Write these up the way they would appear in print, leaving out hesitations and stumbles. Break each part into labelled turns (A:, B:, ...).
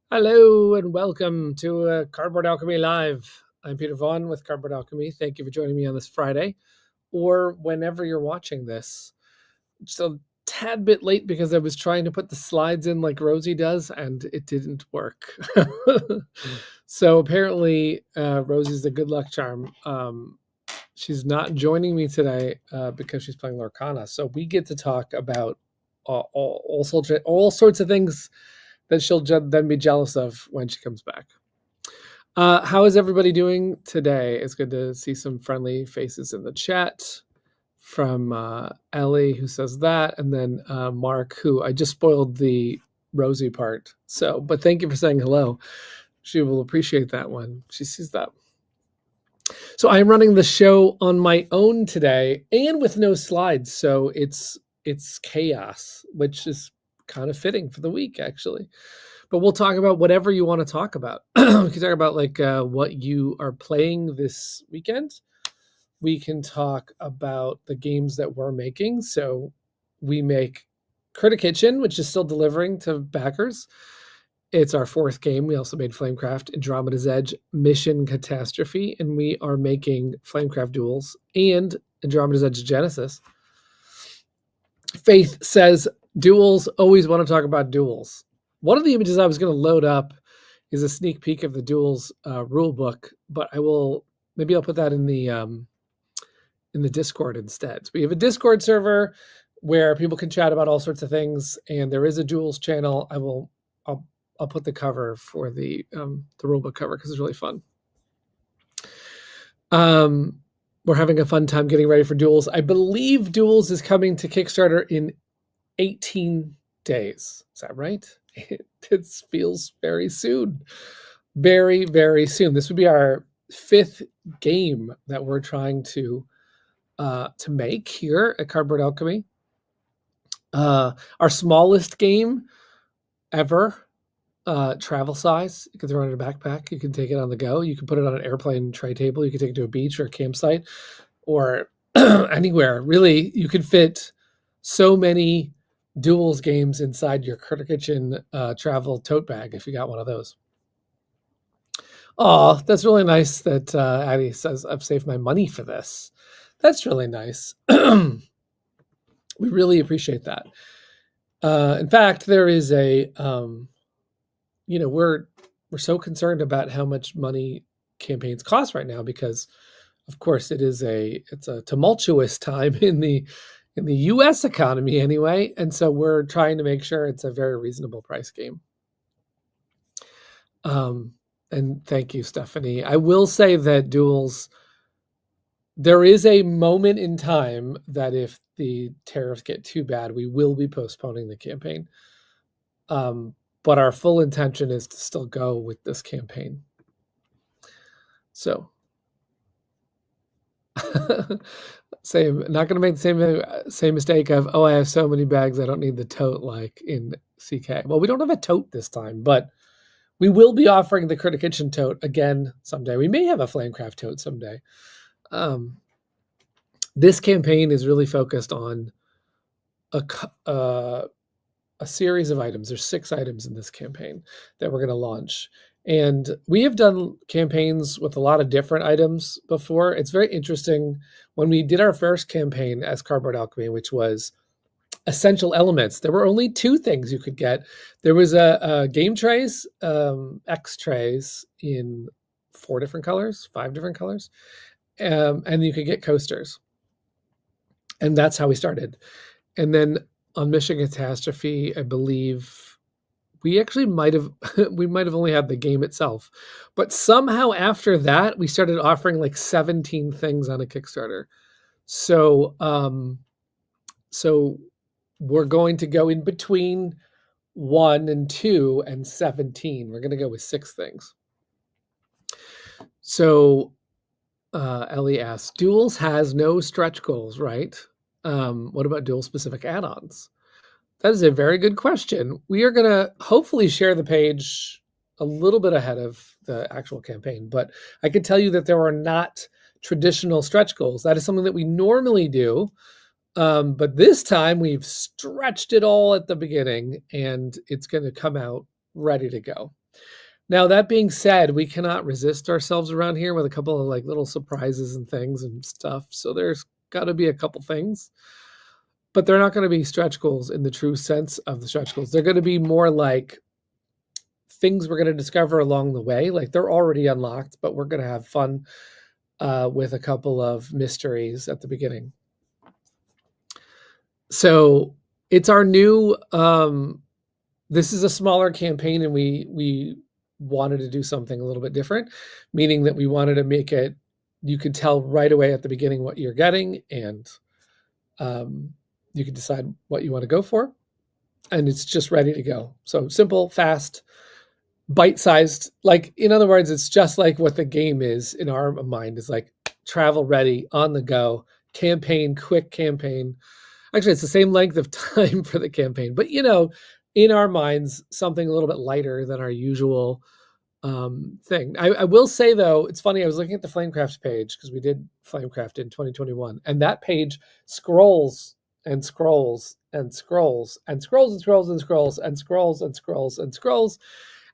A: Hello and welcome to Cardboard Alchemy Live. I'm Peter Vaughan with Cardboard Alchemy. Thank you for joining me on this Friday or whenever you're watching this. Just a tad bit late because I was trying to put the slides in like Rosie does and it didn't work. So apparently, Rosie's a good luck charm. She's not joining me today because she's playing Lorcana. So we get to talk about all sorts of things that she'll then be jealous of when she comes back. How is everybody doing today? It's good to see some friendly faces in the chat from Ellie, who says that, and then Mark, who I just spoiled the Rosie part. So, but thank you for saying hello. She will appreciate that when she sees that. So I'm running the show on my own today and with no slides. So it's chaos, which is kind of fitting for the week, actually. But we'll talk about whatever you want to talk about. We can talk about like what you are playing this weekend. We can talk about the games that we're making. So we make Critter Kitchen, which is still delivering to backers. It's our fourth game. We also made Flamecraft, Andromeda's Edge, Mission Catastrophe, and we are making Flamecraft Duels and Andromeda's Edge Genesis. Faith says, duels, always want to talk about duels. One of the images I was going to load up is a sneak peek of the duels rule book, but maybe I'll put that in the Discord instead. So we have a Discord server where people can chat about all sorts of things, and there is a duels channel. I'll put the cover for the rulebook cover because it's really fun. We're having a fun time getting ready for duels. I believe duels is coming to Kickstarter in 18 days. Is that right? It feels very soon. Very, very soon. This would be our fifth game that we're trying to make here at Cardboard Alchemy. Our smallest game ever. Travel size. You can throw it in a backpack. You can take it on the go. You can put it on an airplane tray table. You can take it to a beach or a campsite or anywhere. Really, you could fit so many duels games inside your Critter Kitchen travel tote bag if you got one of those. Oh, that's really nice that Addie says, I've saved my money for this. That's really nice. We really appreciate that. In fact, there is a... we're so concerned about how much money campaigns cost right now because, of course, it's a tumultuous time in the U.S. economy anyway, and so we're trying to make sure it's a very reasonable price game. And thank you, Stephanie. I will say that duels. There is a moment in time that if the tariffs get too bad, we will be postponing the campaign. But our full intention is to still go with this campaign. So, not going to make the same mistake of, I have so many bags, I don't need the tote like in CK. Well, we don't have a tote this time, but we will be offering the Critter Kitchen tote again someday. We may have a Flamecraft tote someday. This campaign is really focused on a series of items. There's 6 items in this campaign that we're going to launch. And we have done campaigns with a lot of different items before. It's very interesting. When we did our first campaign as Cardboard Alchemy, which was essential elements, there were only 2 things you could get. There was a game trays, X trays in 4 different colors, 5 different colors. And you could get coasters. And that's how we started. And then on Mission Catastrophe, I believe we actually might have only had the game itself, but somehow after that we started offering like 17 things on a Kickstarter. So we're going to go in between 1 and 2 and 17. We're going to go with 6 things. So Ellie asks, Duels has no stretch goals, right? What about dual specific add-ons? That is a very good question. We are going to hopefully share the page a little bit ahead of the actual campaign, but I can tell you that there are not traditional stretch goals. That is something that we normally do, but this time we've stretched it all at the beginning, and it's going to come out ready to go. Now, that being said, we cannot resist ourselves around here with a couple of like little surprises and things and stuff. So there's got to be a couple things, but they're not going to be stretch goals in the true sense of the stretch goals. They're going to be more like things we're going to discover along the way. Like they're already unlocked, but we're going to have fun with a couple of mysteries at the beginning. So it's our new, this is a smaller campaign, and we wanted to do something a little bit different, meaning that we wanted to make it, you could tell right away at the beginning what you're getting, and you can decide what you want to go for, and it's just ready to go. So simple, fast, bite-sized. Like, in other words, it's just like what the game is in our mind, is like travel ready, on the go, campaign, quick campaign. Actually, it's the same length of time for the campaign, but in our minds, something a little bit lighter than our usual thing. I will say, though, it's funny, I was looking at the Flamecraft page, because we did Flamecraft in 2021, and that page scrolls and scrolls and scrolls and scrolls and scrolls and scrolls and scrolls and scrolls and scrolls.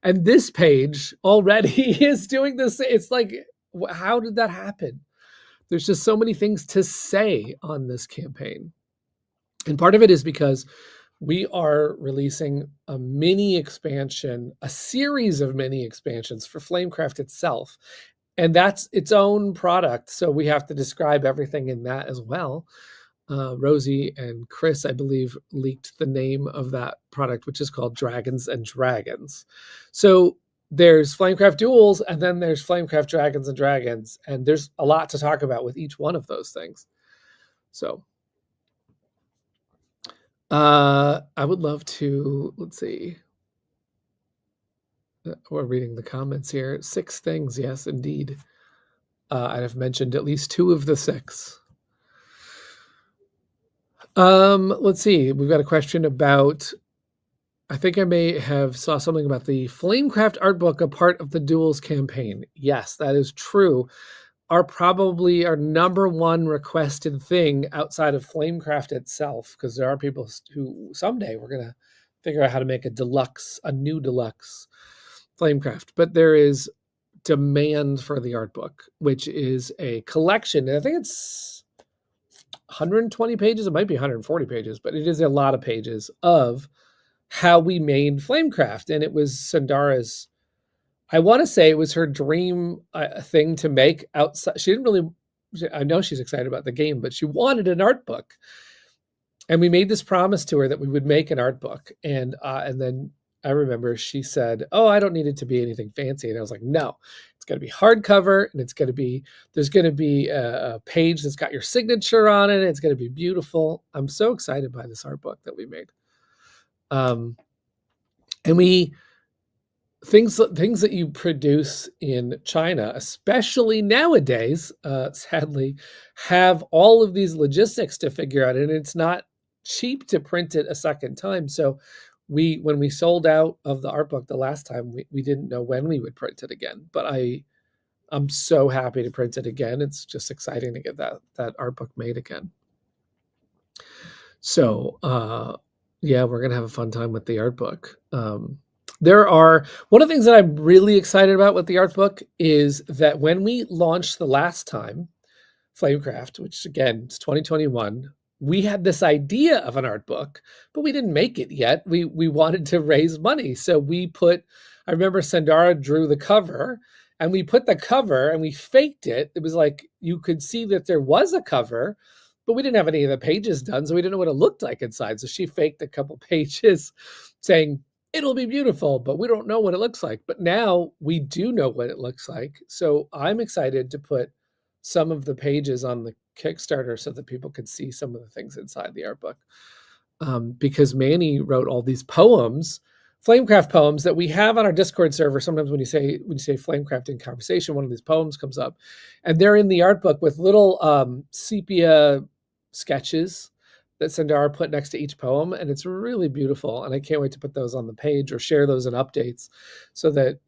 A: And this page already is doing this. It's like, how did that happen? There's just so many things to say on this campaign. And part of it is because we are releasing a mini expansion, a series of mini expansions for Flamecraft itself. And that's its own product. So we have to describe everything in that as well. Rosie and Chris, I believe, leaked the name of that product, which is called Dragons and Dragons. So there's Flamecraft Duels, and then there's Flamecraft Dragons and Dragons. And there's a lot to talk about with each one of those things. So I would love to, let's see. We're reading the comments here. 6 things, yes, indeed. I've mentioned at least 2 of the 6. Let's see. We've got a question about, I think I may have saw something about the Flamecraft art book, a part of the Duels campaign. Yes, that is true. Probably our number one requested thing outside of Flamecraft itself, because there are people who someday we're going to figure out how to make a new deluxe Flamecraft. But there is demand for the art book, which is a collection. And I think it's 120 pages. It might be 140 pages, but it is a lot of pages of how we made Flamecraft. And it was Sandara's, I want to say it was her dream thing to make outside. She didn't really, I know she's excited about the game, but she wanted an art book. And we made this promise to her that we would make an art book. And then I remember she said, "Oh, I don't need it to be anything fancy." And I was like, "No, it's going to be hardcover, and there's going to be a page that's got your signature on it. It's going to be beautiful." I'm so excited by this art book that we made. And things that you produce in China, especially nowadays, sadly, have all of these logistics to figure out, and it's not cheap to print it a second time. So when we sold out of the art book the last time, we didn't know when we would print it again. But I'm so happy to print it again. It's just exciting to get that art book made again. So yeah, we're gonna have a fun time with the art book. One of the things that I'm really excited about with the art book is that when we launched the last time, Flamecraft, which again is 2021, we had this idea of an art book, but we didn't make it yet. We wanted to raise money, so I remember Sandara drew the cover, and we put the cover and we faked it. It was like you could see that there was a cover, but we didn't have any of the pages done, so we didn't know what it looked like inside. So she faked a couple pages saying, "It'll be beautiful," but we don't know what it looks like. But now we do know what it looks like. So I'm excited to put some of the pages on the Kickstarter so that people could see some of the things inside the art book. Because Manny wrote all these poems, Flamecraft poems, that we have on our Discord server. Sometimes when you say Flamecraft in conversation, one of these poems comes up, and they're in the art book with little sepia sketches that Sandara put next to each poem, and it's really beautiful. And I can't wait to put those on the page or share those in updates so that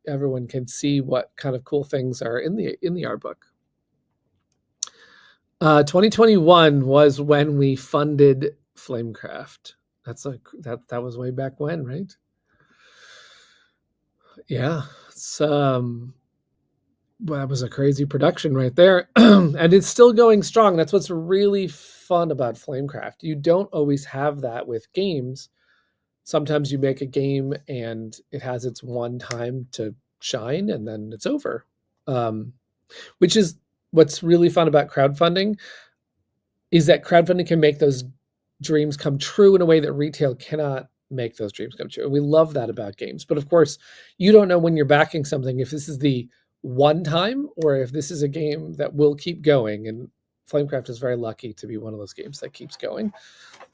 A: everyone can see what kind of cool things are in the art book. 2021 was when we funded Flamecraft. That was way back when, right? Yeah, it's well, that was a crazy production right there, and it's still going strong. That's what's really fun about Flamecraft. You don't always have that with games. Sometimes you make a game and it has its one time to shine, and then it's over. Um, which is what's really fun about crowdfunding, is that crowdfunding can make those dreams come true in a way that retail cannot make those dreams come true. And we love that about games. But of course, you don't know when you're backing something if this is the one time or if this is a game that will keep going. And Flamecraft is very lucky to be one of those games that keeps going.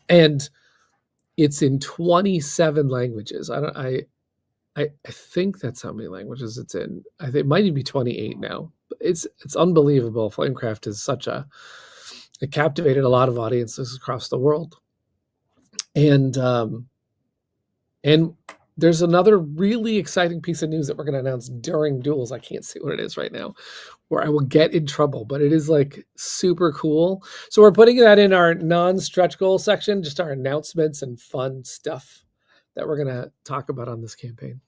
A: And it's in 27 languages. I think that's how many languages it's in. I think it might even be 28 now. It's unbelievable. Flamecraft is it captivated a lot of audiences across the world. And and there's another really exciting piece of news that we're going to announce during Duels. I can't see what it is right now, where I will get in trouble, but it is like super cool. So we're putting that in our non-stretch goal section, just our announcements and fun stuff that we're going to talk about on this campaign.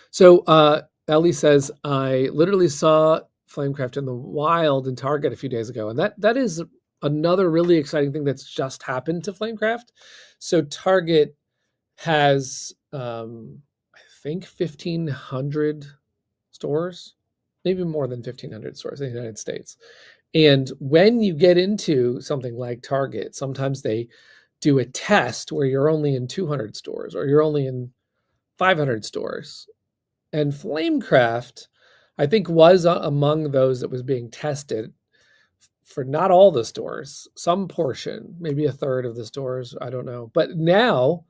A: So Ellie says, I literally saw Flamecraft in the wild in Target a few days ago. And that is another really exciting thing that's just happened to Flamecraft. So Target has, I think, 1,500 stores, maybe more than 1,500 stores in the United States. And when you get into something like Target, sometimes they do a test where you're only in 200 stores or you're only in 500 stores. And Flamecraft, I think, was among those that was being tested for not all the stores, some portion, maybe a third of the stores, I don't know. But now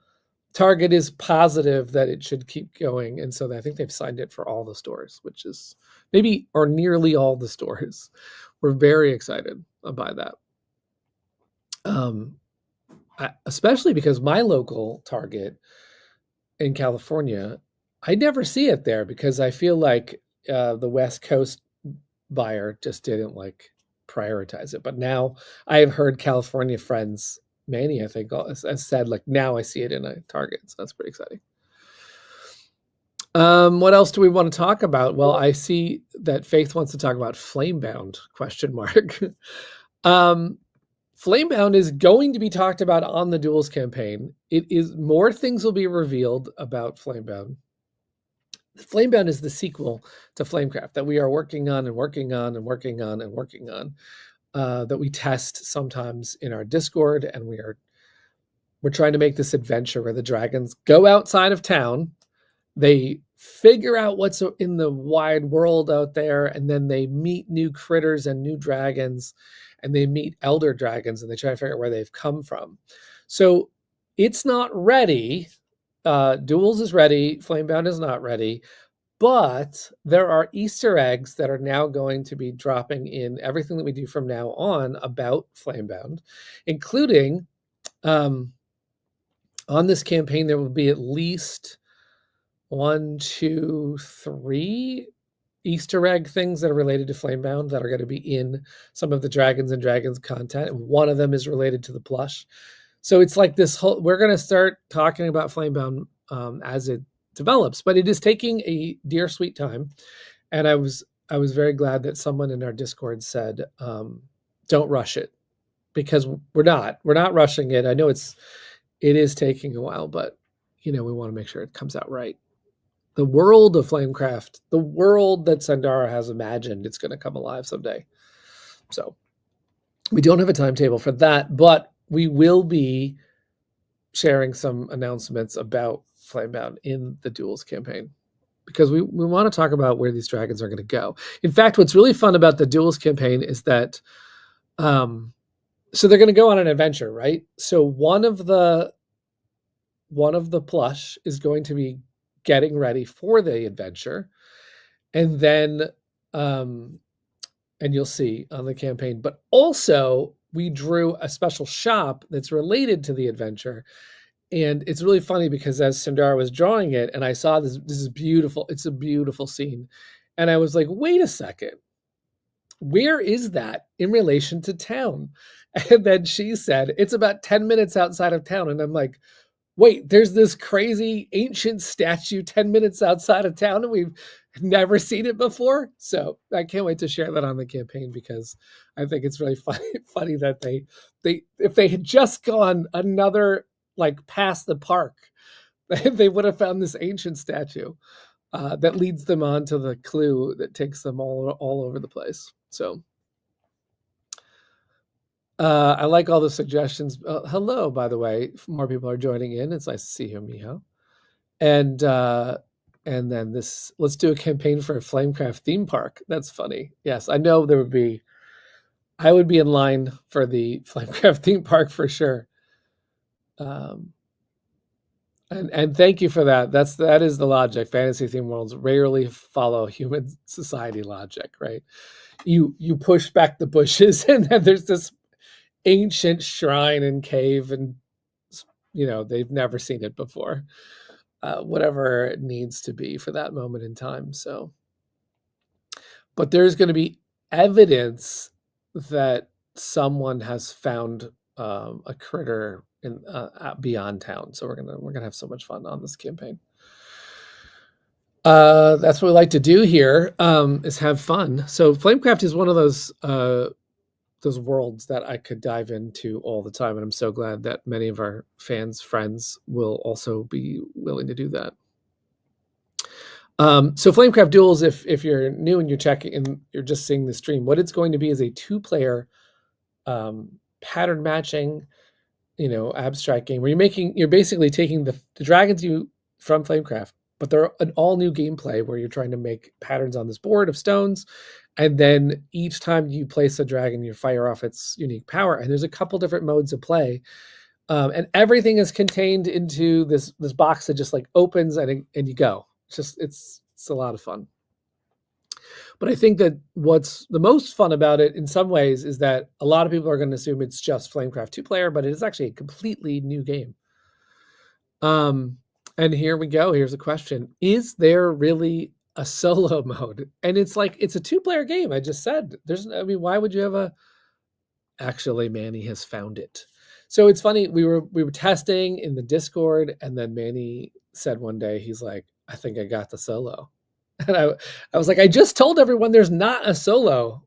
A: Target is positive that it should keep going. And so I think they've signed it for all the stores, which is maybe or nearly all the stores. We're very excited about that. Especially because my local Target in California, I never see it there because I feel like the West Coast buyer just didn't like prioritize it. But now I have heard California friends, Manny, I think, has said like now I see it in a Target. So that's pretty exciting. What else do we want to talk about? Well, I see that Faith wants to talk about Flamebound, ? Flamebound is going to be talked about on the Duels campaign. It is more things will be revealed about Flamebound. Flamebound is the sequel to Flamecraft that we are working on and working on and working on and working on, that we test sometimes in our Discord, and we're trying to make this adventure where the dragons go outside of town, they figure out what's in the wide world out there, and then they meet new critters and new dragons, and they meet elder dragons, and they try to figure out where they've come from. So it's not ready. Duels is ready. Flamebound is not ready. But there are Easter eggs that are now going to be dropping in everything that we do from now on about Flamebound, including on this campaign, there will be at least 1, 2, 3 Easter egg things that are related to Flamebound that are going to be in some of the Dragons and Dragons content. And one of them is related to the plush. So it's like this whole, we're going to start talking about Flamebound as it develops, but it is taking a dear sweet time. And I was very glad that someone in our Discord said, don't rush it, because we're not rushing it. I know it is taking a while, but we want to make sure it comes out right. The world of Flamecraft, the world that Sandara has imagined, it's going to come alive someday. So we don't have a timetable for that, but we will be sharing some announcements about Flamebound in the Duels campaign, because we want to talk about where these dragons are going to go. In fact, what's really fun about the Duels campaign is that, so they're going to go on an adventure, right? So one of the plush is going to be getting ready for the adventure, and then and you'll see on the campaign, but also we drew a special shop that's related to the adventure. And it's really funny because as Sundar was drawing it and I saw this is beautiful, it's a beautiful scene, and I was like, wait a second, where is that in relation to town? And then she said it's about 10 minutes outside of town, and I'm like, wait, there's this crazy ancient statue 10 minutes outside of town and we've never seen it before. So I can't wait to share that on the campaign because I think it's really funny that they if they had just gone another like past the park, they would have found this ancient statue that leads them on to the clue that takes them all over the place. So I like all the suggestions. Hello, by the way, more people are joining in. It's nice to see you, Miho. And then this, let's do a campaign for a Flamecraft theme park. That's funny. Yes, I know I would be in line for the Flamecraft theme park for sure. And thank you for that. That is the logic. Fantasy theme worlds rarely follow human society logic, right? You push back the bushes, and then there's this ancient shrine and cave, and they've never seen it before. Whatever it needs to be for that moment in time. So, but there's going to be evidence that someone has found a critter in beyond town. So we're gonna have so much fun on this campaign. That's what we like to do here, is have fun. So Flamecraft is one of those worlds that I could dive into all the time, and I'm so glad that many of our friends will also be willing to do that. So Flamecraft Duels, if you're new and you're checking and you're just seeing the stream, what it's going to be is a 2-player pattern matching, abstract game where you're basically taking the dragons from Flamecraft, but they're an all new gameplay where you're trying to make patterns on this board of stones. And then each time you place a dragon, you fire off its unique power. And there's a couple different modes of play. And everything is contained into this box that just like opens and you go. It's a lot of fun. But I think that what's the most fun about it in some ways is that a lot of people are going to assume it's just Flamecraft 2-player, but it is actually a completely new game. And here we go. Here's a question. Is there really a solo mode? And it's like, it's a 2-player game. I just said, why would you have actually, Manny has found it. So it's funny. We were testing in the Discord, and then Manny said one day, he's like, I think I got the solo. And I was like, I just told everyone there's not a solo.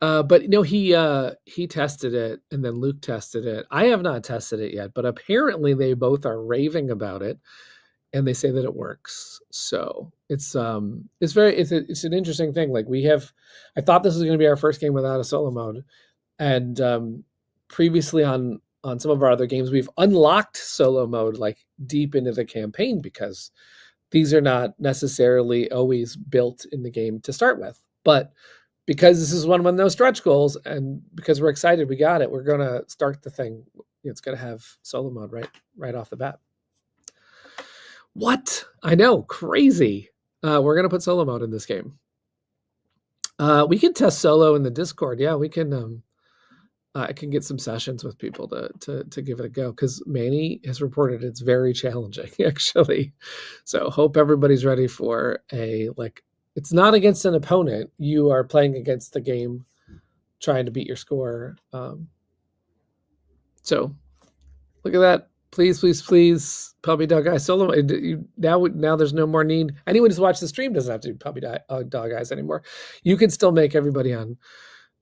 A: But he tested it, and then Luke tested it. I have not tested it yet, but apparently they both are raving about it, and they say that it works. So it's an interesting thing. Like I thought this was going to be our first game without a solo mode, and previously on some of our other games, we've unlocked solo mode like deep into the campaign because these are not necessarily always built in the game to start with, but because this is one with no stretch goals, and because we're excited we got it, we're going to start the thing. It's going to have solo mode right off the bat. What? I know, crazy. We're going to put solo mode in this game. We can test solo in the Discord. Yeah, we can. I can get some sessions with people to give it a go, because Manny has reported it's very challenging, actually. So hope everybody's ready for it's not against an opponent. You are playing against the game, trying to beat your score. So look at that. Please, please, please, Puppy Dog Eyes solo. Now there's no more need. Anyone who's watched the stream doesn't have to do Puppy Dog Eyes anymore. You can still make everybody on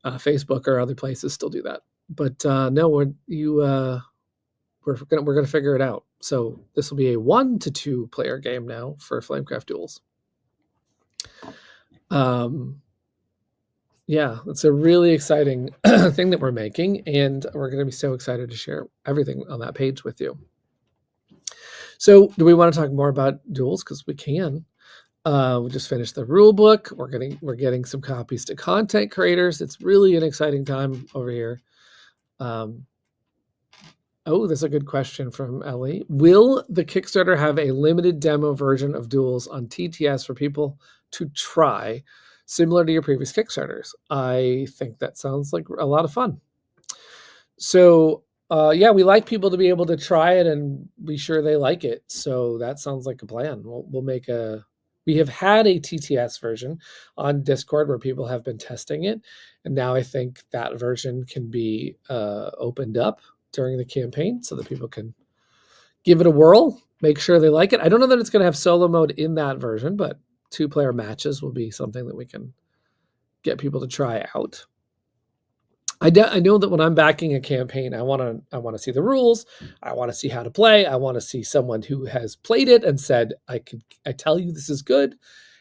A: Facebook or other places still do that. But no, we're gonna figure it out. So this will be a 1 to 2 player game now for Flamecraft Duels. Yeah, it's a really exciting thing that we're making, and we're going to be so excited to share everything on that page with you. So do we want to talk more about duels? Because we can. We just finished the rule book. We're getting some copies to content creators. It's really an exciting time over here. That's a good question from Ellie. Will the Kickstarter have a limited demo version of Duels on TTS for people to try, similar to your previous Kickstarters? I think that sounds like a lot of fun. So, we like people to be able to try it and be sure they like it. So that sounds like a plan. We'll make we have had a TTS version on Discord where people have been testing it. And now I think that version can be opened up during the campaign so that people can give it a whirl, make sure they like it. I don't know that it's going to have solo mode in that version, but 2-player matches will be something that we can get people to try out. I know that when I'm backing a campaign, I want to see the rules. I want to see how to play. I want to see someone who has played it and said, I tell you this is good.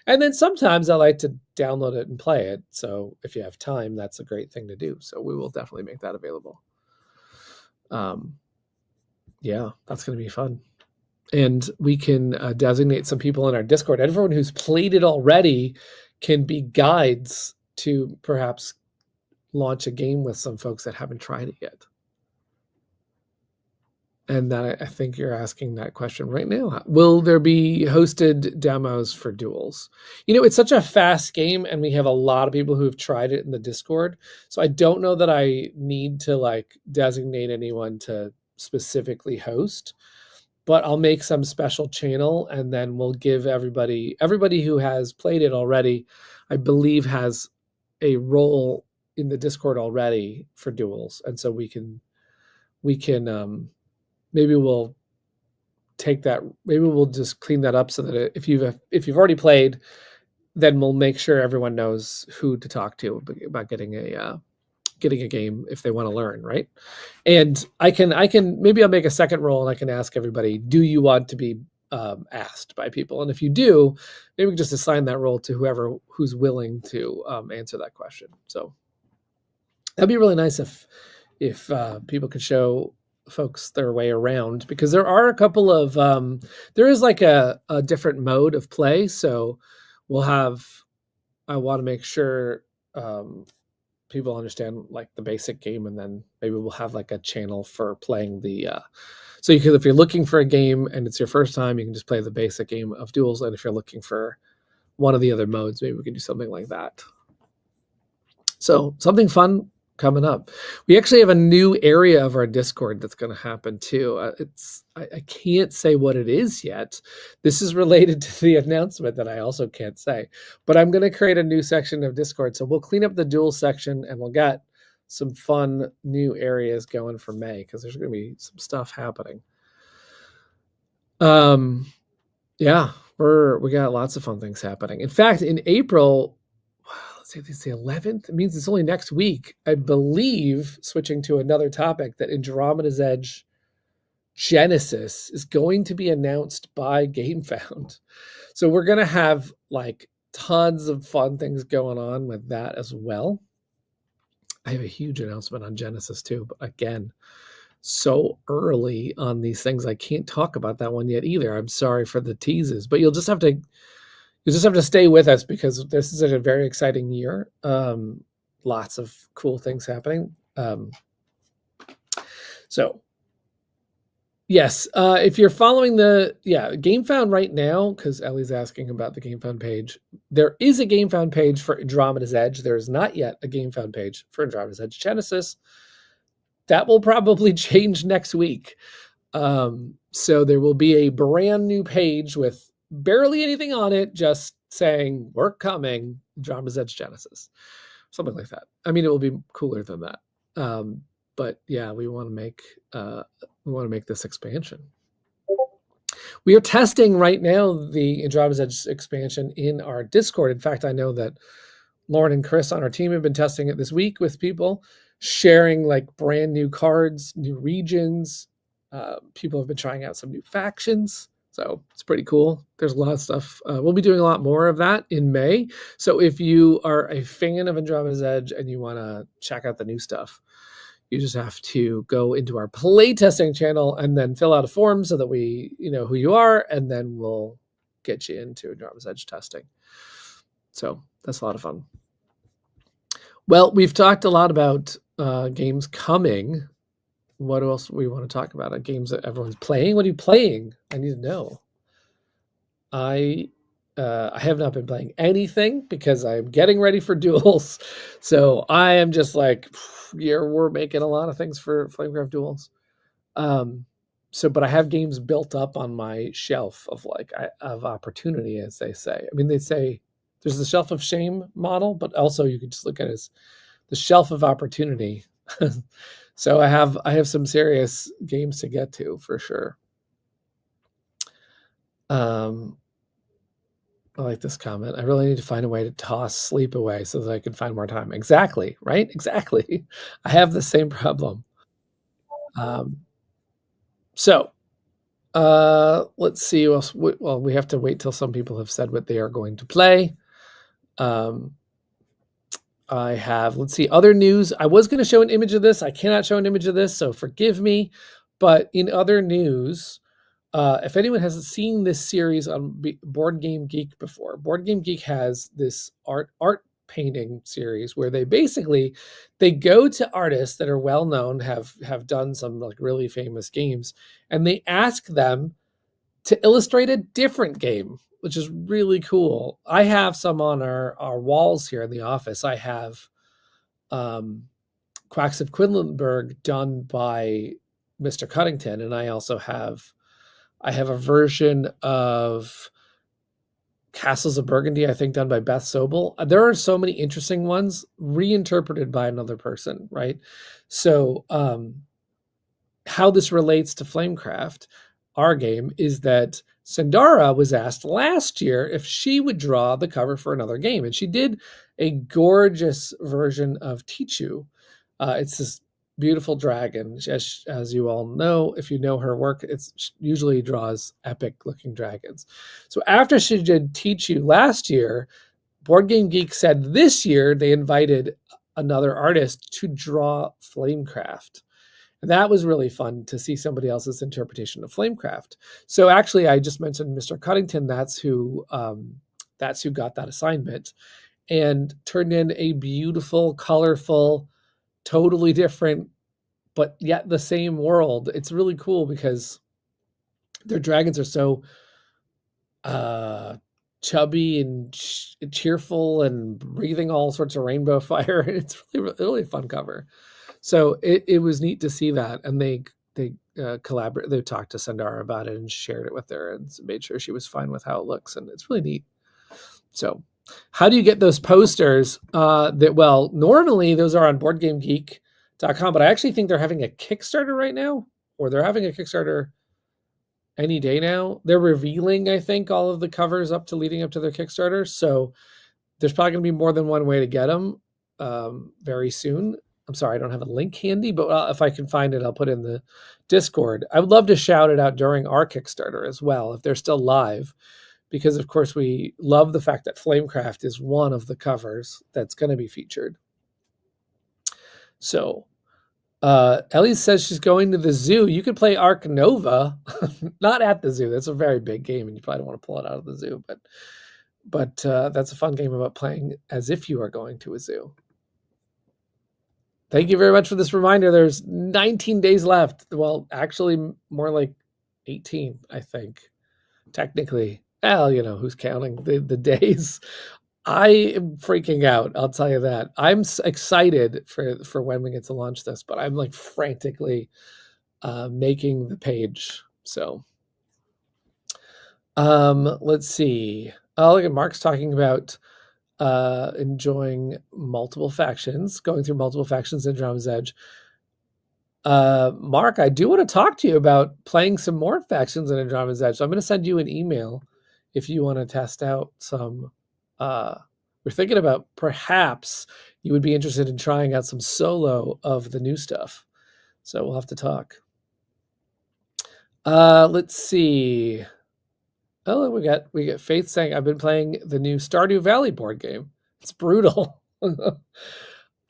A: And then sometimes I like to download it and play it. So if you have time, that's a great thing to do. So we will definitely make that available. Yeah, that's going to be fun. And we can designate some people in our Discord. Everyone who's played it already can be guides to perhaps launch a game with some folks that haven't tried it yet. And that, I think you're asking that question right now. Will there be hosted demos for duels? It's such a fast game, and we have a lot of people who have tried it in the Discord. So I don't know that I need to designate anyone to specifically host, but I'll make some special channel, and then we'll give everybody who has played it already, I believe, has a role in the Discord already for duels. And so we can maybe we'll take that, maybe we'll just clean that up so that if you've already played, then we'll make sure everyone knows who to talk to about getting a game if they want to learn, right? And I can maybe I'll make a second role, and I can ask everybody, do you want to be asked by people? And if you do, maybe we can just assign that role to who's willing to answer that question. So that'd be really nice if people could show folks their way around, because there are a couple of there is a different mode of play. So I want to make sure people understand the basic game, and then maybe we'll have a channel for playing the so you can, if you're looking for a game and it's your first time, you can just play the basic game of duels. And if you're looking for one of the other modes, maybe we can do something like that. So something fun coming up. We actually have a new area of our Discord that's going to happen too. I can't say what it is yet. This is related to the announcement that I also can't say, but I'm going to create a new section of Discord. So we'll clean up the dual section, and we'll get some fun new areas going for May, because there's going to be some stuff happening. Yeah, we got lots of fun things happening. In fact, in April, let's say it's the 11th. It means it's only next week, I believe, switching to another topic, that Andromeda's Edge Genesis is going to be announced by GameFound. So we're going to have tons of fun things going on with that as well. I have a huge announcement on Genesis too, but again, so early on these things, I can't talk about that one yet either. I'm sorry for the teases, but you'll just have to stay with us, because this is a very exciting year. Lots of cool things happening. So yes, if you're following GameFound right now, because Ellie's asking about the GameFound page, there is a GameFound page for Andromeda's Edge. There is not yet a GameFound page for Andromeda's Edge Genesis. That will probably change next week. So there will be a brand new page with barely anything on it, just saying we're coming, Andromeda's Edge Genesis, something like that. I mean, it will be cooler than that. But yeah, we want to make this expansion. We are testing right now the Andromeda's Edge expansion in our Discord. In fact, I know that Lauren and Chris on our team have been testing it this week with people, sharing brand new cards, new regions. People have been trying out some new factions. So it's pretty cool. There's a lot of stuff. We'll be doing a lot more of that in May. So if you are a fan of Andromeda's Edge and you want to check out the new stuff, you just have to go into our playtesting channel and then fill out a form so that we know who you are, and then we'll get you into Andromeda's Edge testing. So that's a lot of fun. Well, we've talked a lot about games coming. What else we want to talk about? Games that everyone's playing? What are you playing? I need to know. I have not been playing anything because I'm getting ready for duels. So I am just we're making a lot of things for Flamecraft duels. But I have games built up on my shelf of opportunity, as they say. I mean, they say there's the shelf of shame model, but also you could just look at it as the shelf of opportunity. So I have some serious games to get to for sure. Um, I like this comment. I really need to find a way to toss sleep away so that I can find more time. Exactly, right? Exactly. I have the same problem. Um, so let's see. Well, we have to wait till some people have said what they are going to play. Um, I have, let's see, other news. I was going to show an image of this. I cannot show an image of this, so forgive me. But in other news, if anyone hasn't seen this series on Board Game Geek before, Board Game Geek has this art painting series where they go to artists that are well known, have done some like really famous games, and they ask them to illustrate a different game, which is really cool. I have some on our walls here in the office. I have um, Quacks of Quedlinburg done by Mr. Cuddington, and I have a version of Castles of Burgundy, I think, done by Beth Sobel. There are so many interesting ones reinterpreted by another person, right? So, how this relates to Flamecraft, our game, is that Sandara was asked last year if she would draw the cover for another game, and she did a gorgeous version of Tichu. It's this beautiful dragon. As you all know, if you know her work, she usually draws epic looking dragons. So after she did Tichu last year, Board Game Geek said this year they invited another artist to draw Flamecraft. And that was really fun to see somebody else's interpretation of Flamecraft. So actually, I just mentioned Mr. Cuddington. That's who got that assignment and turned in a beautiful, colorful, totally different, but yet the same world. It's really cool because their dragons are so uh, chubby and cheerful and breathing all sorts of rainbow fire. It's really a fun cover. So it was neat to see that, and they collaborate. They talked to Sandara about it and shared it with her, and made sure she was fine with how it looks, and it's really neat. So, how do you get those posters? Normally those are on BoardGameGeek.com, but I actually think they're having a Kickstarter right now, or they're having a Kickstarter any day now. They're revealing, I think, all of the covers leading up to their Kickstarter. So there's probably going to be more than one way to get them very soon. I'm sorry, I don't have a link handy, but if I can find it, I'll put it in the Discord. I would love to shout it out during our Kickstarter as well, if they're still live, because of course we love the fact that Flamecraft is one of the covers that's going to be featured. So Ellie says she's going to the zoo. You could play Ark Nova, not at the zoo. That's a very big game, and you probably don't want to pull it out of the zoo. But that's a fun game about playing as if you are going to a zoo. Thank you very much for this reminder. There's 19 days left. Well, actually, more like 18, I think. Technically, well, who's counting the days? I am freaking out. I'll tell you that. I'm excited for when we get to launch this, but I'm like frantically making the page. So, let's see. Oh, look at Mark's talking about enjoying multiple factions, going through multiple factions in Drama's Edge. Mark, I do want to talk to you about playing some more factions in Andromeda's Edge. So I'm going to send you an email if you want to test out some. We're thinking about perhaps you would be interested in trying out some solo of the new stuff. So we'll have to talk. Let's see. Oh, we get Faith saying I've been playing the new Stardew Valley board game. It's brutal.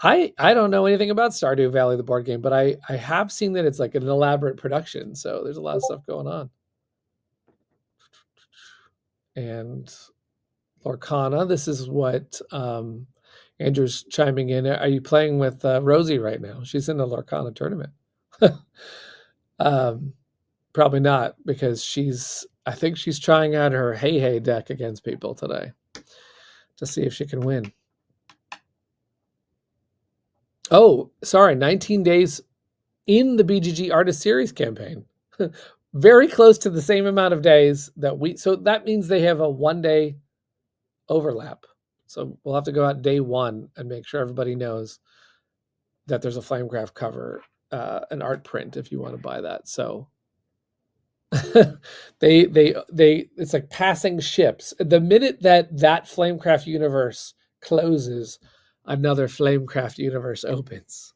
A: I don't know anything about Stardew Valley, the board game, but I have seen that it's like an elaborate production. So there's a lot of stuff going on. And Lorcana, this is what Andrew's chiming in. Are you playing with Rosie right now? She's in the Lorcana tournament. Probably not, because I think she's trying out her Hey Hey deck against people today to see if she can win. Oh, sorry, 19 days in the BGG Artist Series campaign. Very close to the same amount of days so that means they have a 1 day overlap. So we'll have to go out day 1 and make sure everybody knows that there's a Flamecraft cover, an art print if you want to buy that. So they it's like passing ships. The minute that Flamecraft universe closes, another Flamecraft universe opens.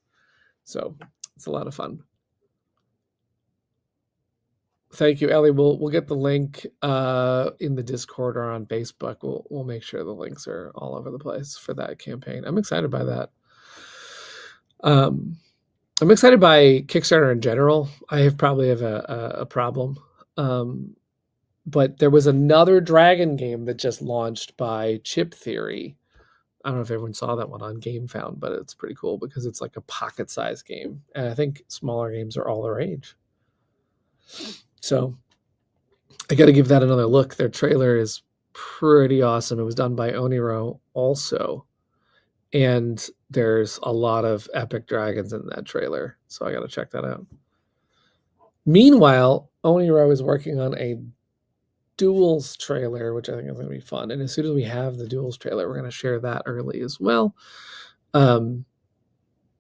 A: So it's a lot of fun. Thank you, Ellie. We'll get the link in the Discord or on Facebook. We'll make sure the links are all over the place for that campaign. I'm excited by that. I'm excited by Kickstarter in general. I probably have a problem. But there was another dragon game that just launched by Chip Theory. I don't know if everyone saw that one on GameFound, but it's pretty cool because it's like a pocket-sized game. And I think smaller games are all the rage. So I got to give that another look. Their trailer is pretty awesome. It was done by Oniro also. And there's a lot of epic dragons in that trailer. So I got to check that out. Meanwhile, Oniro is working on a Duels trailer, which I think is going to be fun. And as soon as we have the Duels trailer, we're going to share that early as well.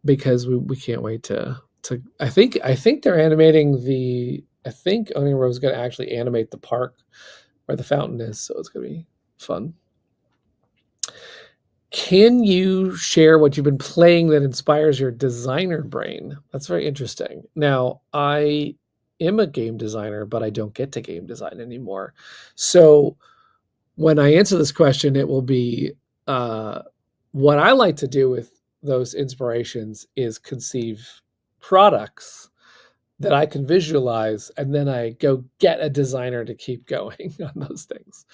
A: Because we can't wait to I think they're animating I think Oniro is going to actually animate the park where the fountain is, so it's going to be fun. Can you share what you've been playing that inspires your designer brain? That's very interesting. Now, I am a game designer, but I don't get to game design anymore. So when I answer this question, it will be what I like to do with those inspirations is conceive products that I can visualize, and then I go get a designer to keep going on those things.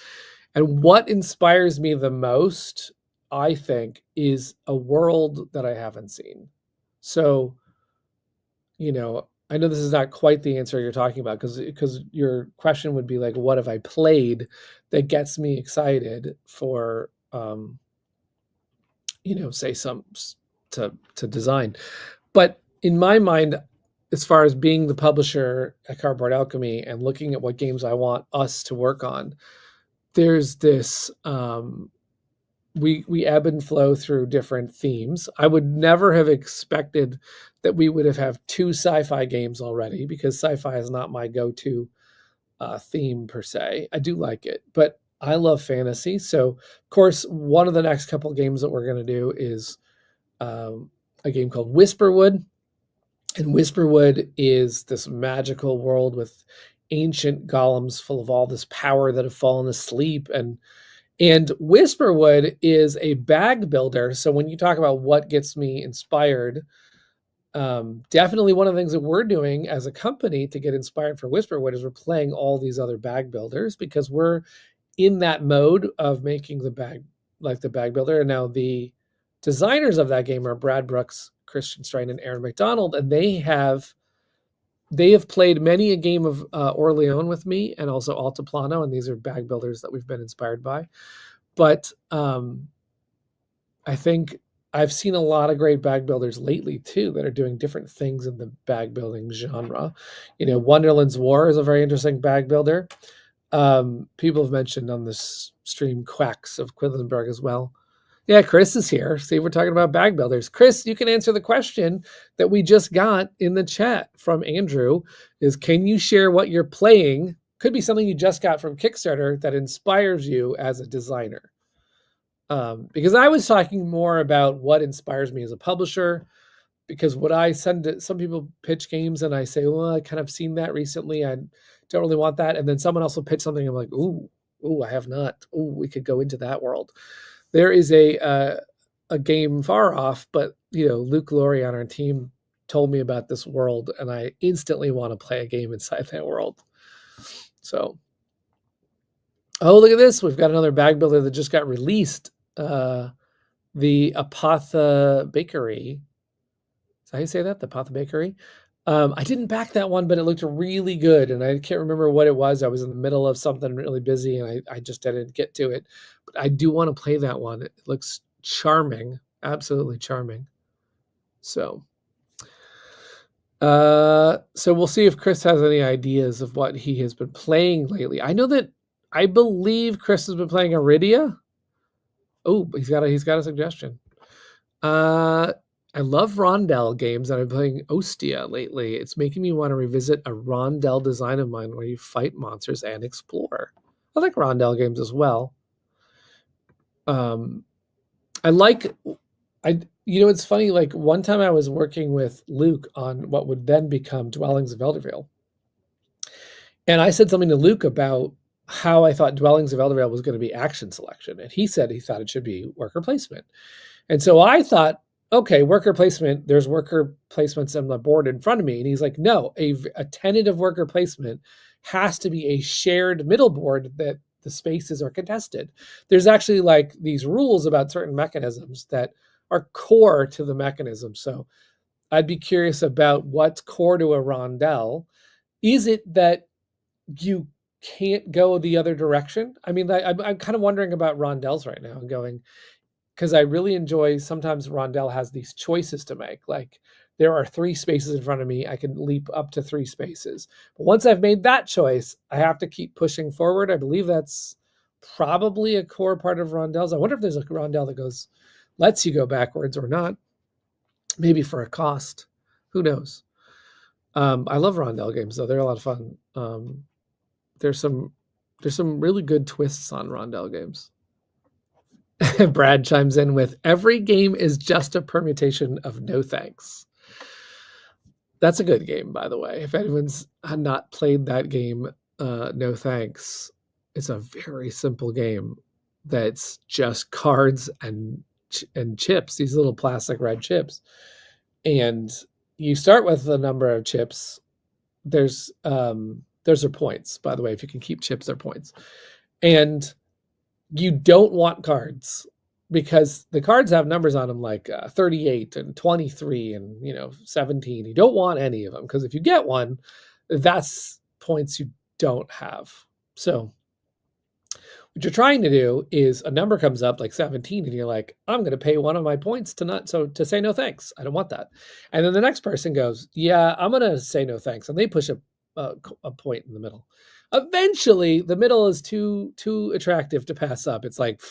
A: And what inspires me the most, I think, is a world that I haven't seen. So, I know this is not quite the answer you're talking about, because your question would be like, what have I played that gets me excited for, say to design. But in my mind, as far as being the publisher at Cardboard Alchemy and looking at what games I want us to work on, there's this, we ebb and flow through different themes. I would never have expected that we would have 2 sci-fi games already, because sci-fi is not my go-to theme per se. I do like it, but I love fantasy. So, of course, one of the next couple of games that we're going to do is a game called Whisperwood. And Whisperwood is this magical world with ancient golems full of all this power that have fallen asleep. And Whisperwood is a bag builder. So when you talk about what gets me inspired, definitely one of the things that we're doing as a company to get inspired for Whisperwood is we're playing all these other bag builders, because we're in that mode of making the bag builder. And now the designers of that game are Brad Brooks, Christian Strain, and Aaron McDonald, and they have played many a game of Orleans with me, and also Altiplano, and these are bag builders that we've been inspired by. But I think I've seen a lot of great bag builders lately too that are doing different things in the bag building genre. Wonderland's War is a very interesting bag builder. People have mentioned on this stream Quacks of Quedlinburg as well. Yeah, Chris is here. See, we're talking about bag builders. Chris, you can answer the question that we just got in the chat from Andrew, is can you share what you're playing? Could be something you just got from Kickstarter that inspires you as a designer. Because I was talking more about what inspires me as a publisher, because what I send to some people pitch games and I say, well, I kind of seen that recently. I don't really want that. And then someone else will pitch something. I'm like, ooh, I have not. Ooh, we could go into that world. There is a game far off, but Luke Laurie on our team told me about this world, and I instantly want to play a game inside that world. So, oh, look at this! We've got another bag builder that just got released. The Apotha Bakery. Is that how you say that? The Apotha Bakery. I didn't back that one, but it looked really good, and I can't remember what it was. I was in the middle of something really busy, and I just didn't get to it. But I do want to play that one. It looks charming, absolutely charming. So we'll see if Chris has any ideas of what he has been playing lately. I believe Chris has been playing Iridia. Oh, he's got a suggestion. I love rondel games, and I'm playing Ostia lately. It's making me want to revisit a rondel design of mine where you fight monsters and explore. I like rondel games as well. Um, I like I it's funny, like one time I was working with Luke on what would then become Dwellings of Eldervale. And I said something to Luke about how I thought Dwellings of Eldervale was going to be action selection. And he said he thought it should be worker placement. And so I thought, okay, worker placement, there's worker placements on the board in front of me. And he's like, no, a tentative worker placement has to be a shared middle board that the spaces are contested. There's actually like these rules about certain mechanisms that are core to the mechanism. So I'd be curious about what's core to a rondel. Is it that you can't go the other direction? I mean, I'm kind of wondering about rondels right now and going, because I really enjoy sometimes rondel has these choices to make. Like there are 3 spaces in front of me. I can leap up to 3 spaces. But once I've made that choice, I have to keep pushing forward. I believe that's probably a core part of rondels. I wonder if there's a rondel that lets you go backwards or not. Maybe for a cost. Who knows? I love rondel games though. They're a lot of fun. There's some really good twists on rondel games. Brad chimes in with, every game is just a permutation of no thanks. That's a good game, by the way. If anyone's not played that game, no thanks. It's a very simple game that's just cards and chips, these little plastic red chips. And you start with a number of chips. There's are points, by the way. If you can keep chips, they're points. And you don't want cards because the cards have numbers on them like 38 and 23 and 17. You don't want any of them because if you get one, that's points you don't have. So what you're trying to do is a number comes up like 17 and you're like, I'm going to pay one of my points to say no thanks. I don't want that. And then the next person goes, yeah, I'm going to say no thanks. And they push a point in the middle. Eventually, the middle is too attractive to pass up. It's like,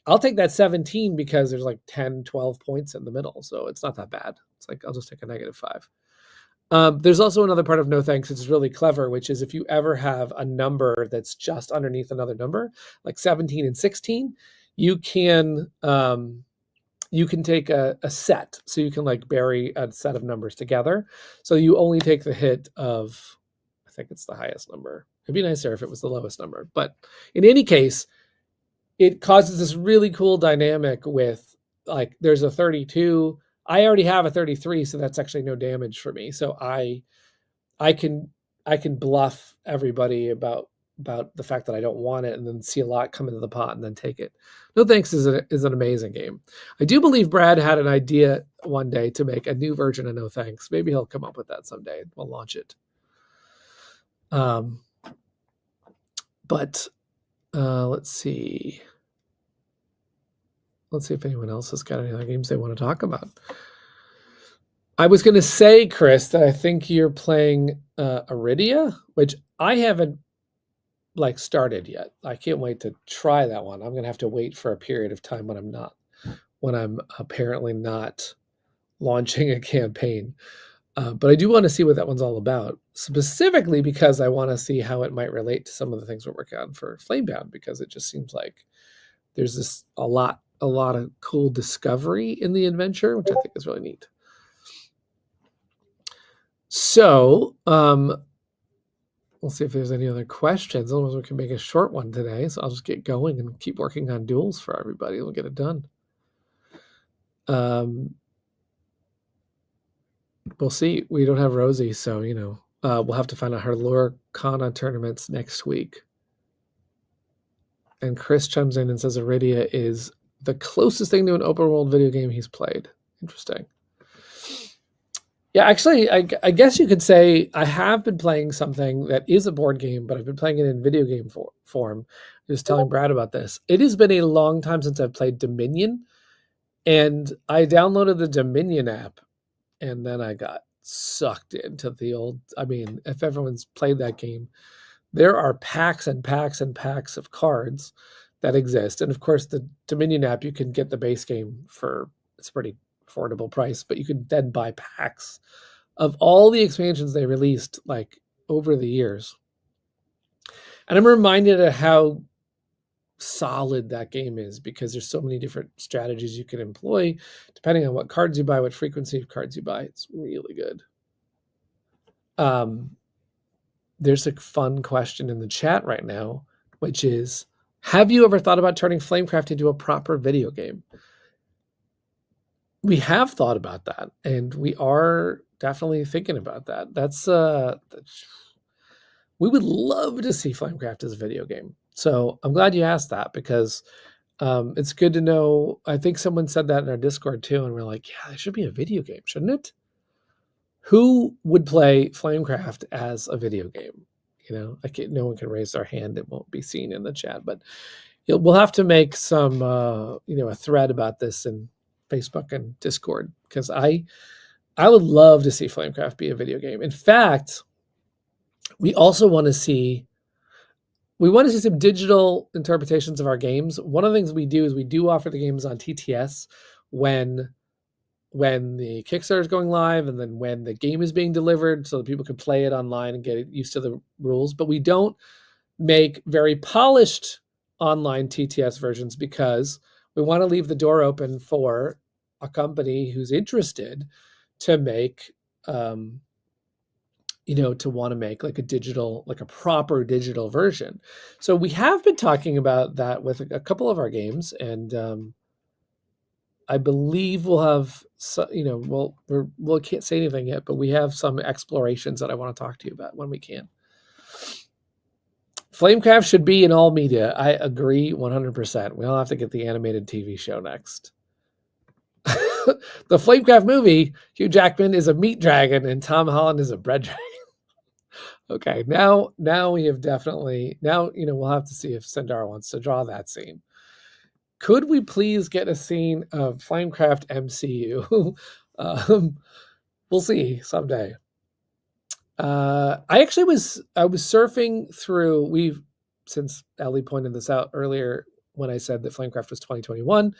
A: I'll take that 17 because there's like 10, 12 points in the middle. So it's not that bad. It's like, I'll just take a -5. There's also another part of no thanks that's really clever, which is if you ever have a number that's just underneath another number, like 17 and 16, you can take a set. So you can like bury a set of numbers together. So you only take the hit of, I think it's the highest number. It'd be nicer if it was the lowest number. But in any case, it causes this really cool dynamic with like there's a 32. I already have a 33, so that's actually no damage for me. So I can bluff everybody about the fact that I don't want it and then see a lot come into the pot and then take it. No thanks is an amazing game. I do believe Brad had an idea one day to make a new version of No Thanks. Maybe he'll come up with that someday. We'll launch it. But let's see. Let's see if anyone else has got any other games they want to talk about. I was going to say, Chris, that I think you're playing Iridia, which I haven't like started yet. I can't wait to try that one. I'm going to have to wait for a period of time when I'm apparently not launching a campaign. But I do want to see what that one's all about, specifically because I want to see how it might relate to some of the things we're working on for Flamebound, because it just seems like there's a lot of cool discovery in the adventure, which I think is really neat. So we'll see if there's any other questions. Otherwise, we can make a short one today. So I'll just get going and keep working on duels for everybody. We'll get it done. We'll see. We don't have Rosie, so we'll have to find out her Lure Kana tournaments next week. And Chris chimes in and says Iridia is the closest thing to an open world video game he's played. Interesting. Yeah, actually, I guess you could say I have been playing something that is a board game, but I've been playing it in video game form. I was telling Brad about this. It has been a long time since I've played Dominion, and I downloaded the Dominion app, and then I got sucked into the old. I mean, if everyone's played that game, there are packs and packs and packs of cards that exist. And of course, the Dominion app, you can get the base game it's pretty affordable price, but you could then buy packs of all the expansions they released like over the years. And I'm reminded of how solid that game is because there's so many different strategies you can employ depending on what cards you buy, what frequency of cards you buy. It's really good. There's a fun question in the chat right now, which is, have you ever thought about turning Flamecraft into a proper video game? We have thought about that, and we are definitely thinking about that. We would love to see Flamecraft as a video game. So I'm glad you asked that because it's good to know. I think someone said that in our Discord too, and we're like, yeah, it should be a video game, shouldn't it? Who would play Flamecraft as a video game? No one can raise their hand. It won't be seen in the chat, but we'll have to make some, a thread about this in Facebook and Discord because I would love to see Flamecraft be a video game. In fact, we also want to see some digital interpretations of our games. One of the things we do is we do offer the games on TTS when the Kickstarter is going live and then when the game is being delivered so that people can play it online and get used to the rules. But we don't make very polished online TTS versions because we want to leave the door open for a company who's interested to make, to want to make like a proper digital version. So we have been talking about that with a couple of our games, and I believe we'll have, we can't say anything yet, but we have some explorations that I want to talk to you about when we can. Flamecraft should be in all media. I agree 100%. We'll have to get the animated TV show next. The Flamecraft movie, Hugh Jackman is a meat dragon and Tom Holland is a bread dragon. Okay, now we have definitely, we'll have to see if Sandara wants to draw that scene. Could we please get a scene of Flamecraft MCU? We'll see someday. I was surfing through, since Ellie pointed this out earlier when I said that Flamecraft was 2021,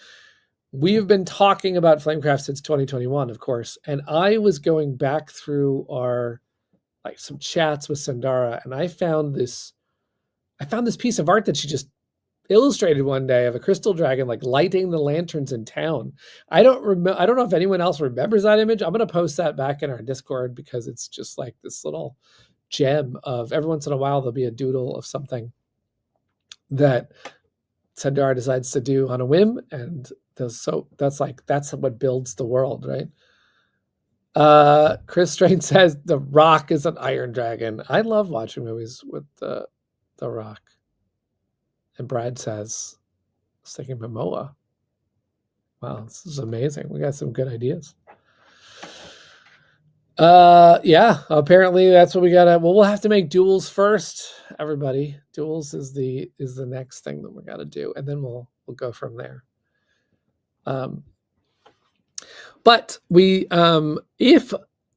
A: we've been talking about Flamecraft since 2021, of course. And I was going back through some chats with Sandara, and I found this piece of art that she just illustrated one day of a crystal dragon lighting the lanterns in town. I don't know if anyone else remembers that image. I'm going to post that back in our Discord because it's just like this little gem of every once in a while there'll be a doodle of something that Sandara decides to do on a whim, and that's what builds the world, right? Chris Strain says The Rock is an Iron Dragon. I love watching movies with the Rock. And Brad says, I was thinking Momoa. Wow, this is amazing. We got some good ideas. Yeah, apparently that's what we gotta. Well, we'll have to make duels first, everybody. Duels is the next thing that we gotta do, and then we'll go from there. But we, if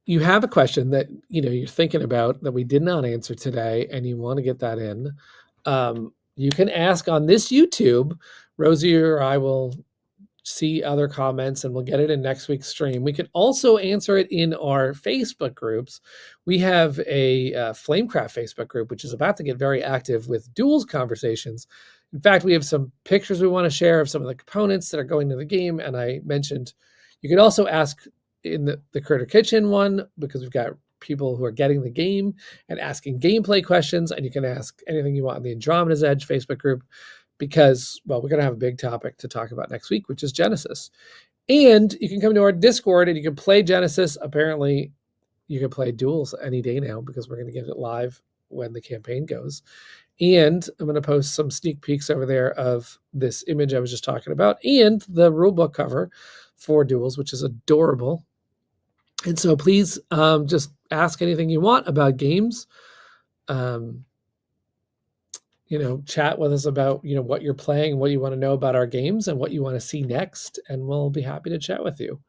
A: you have a question that you're thinking about that we did not answer today, and you want to get that in, you can ask on this YouTube. Rosie or I will see other comments and we'll get it in next week's stream. We can also answer it in our Facebook groups. We have a Flamecraft Facebook group, which is about to get very active with duels conversations. In fact, we have some pictures we want to share of some of the components that are going to the game. And I mentioned you can also ask in the Critter Kitchen one because we've got people who are getting the game and asking gameplay questions, and you can ask anything you want in the Andromeda's Edge Facebook group because, well, we're going to have a big topic to talk about next week, which is Genesis. And you can come to our Discord and you can play Genesis. Apparently, you can play duels any day now because we're going to get it live when the campaign goes. And I'm going to post some sneak peeks over there of this image I was just talking about and the rulebook cover for duels, which is adorable. And so please just ask anything you want about games. Chat with us about, what you're playing, what you want to know about our games and what you want to see next. And we'll be happy to chat with you.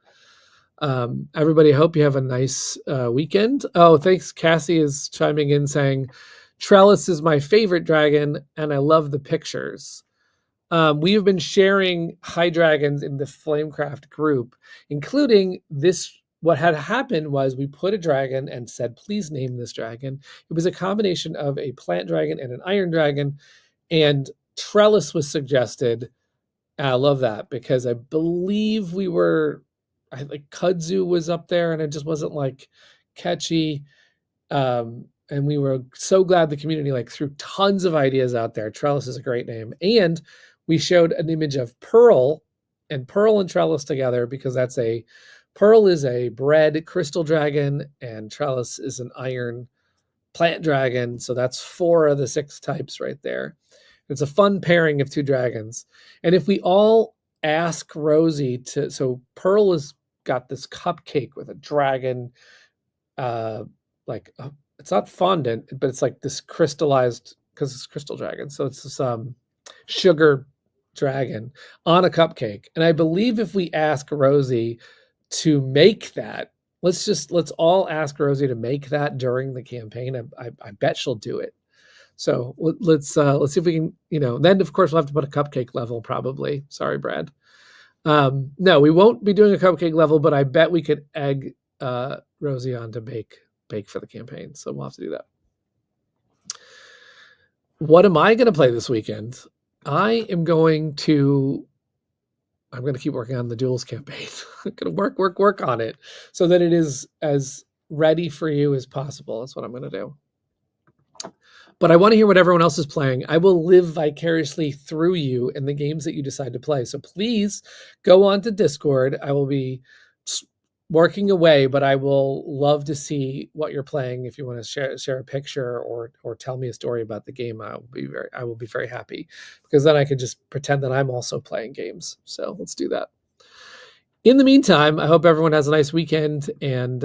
A: Everybody, hope you have a nice weekend. Oh, thanks. Cassie is chiming in saying, Trellis is my favorite dragon and I love the pictures. We have been sharing high dragons in the Flamecraft group, including this. What had happened was we put a dragon and said, please name this dragon. It was a combination of a plant dragon and an iron dragon, and Trellis was suggested. And I love that because I believe like kudzu was up there and it just wasn't like catchy. And we were so glad the community like threw tons of ideas out there. Trellis is a great name. And we showed an image of Pearl and Trellis together because Pearl is a bread crystal dragon and Trellis is an iron plant dragon. So that's 4 of the 6 types right there. It's a fun pairing of 2 dragons. And if we all ask Rosie so Pearl has got this cupcake with a dragon, it's not fondant, but it's like this crystallized, because it's crystal dragon. So it's this sugar dragon on a cupcake. And I believe if we ask Rosie to make that, let's all ask Rosie to make that during the campaign. I bet she'll do it. So let's see if we can, then of course we'll have to put a cupcake level probably. Sorry, Brad. No, we won't be doing a cupcake level, but I bet we could egg Rosie on to bake for the campaign. So we'll have to do that. What am I going to play this weekend? I'm going to keep working on the Duels campaign. I'm going to work on it so that it is as ready for you as possible. That's what I'm going to do. But I want to hear what everyone else is playing. I will live vicariously through you in the games that you decide to play. So please go on to Discord. I will be working away, but I will love to see what you're playing. If you want to share a picture or tell me a story about the game, I will be very happy, because then I can just pretend that I'm also playing games. So let's do that. In the meantime, I hope everyone has a nice weekend, and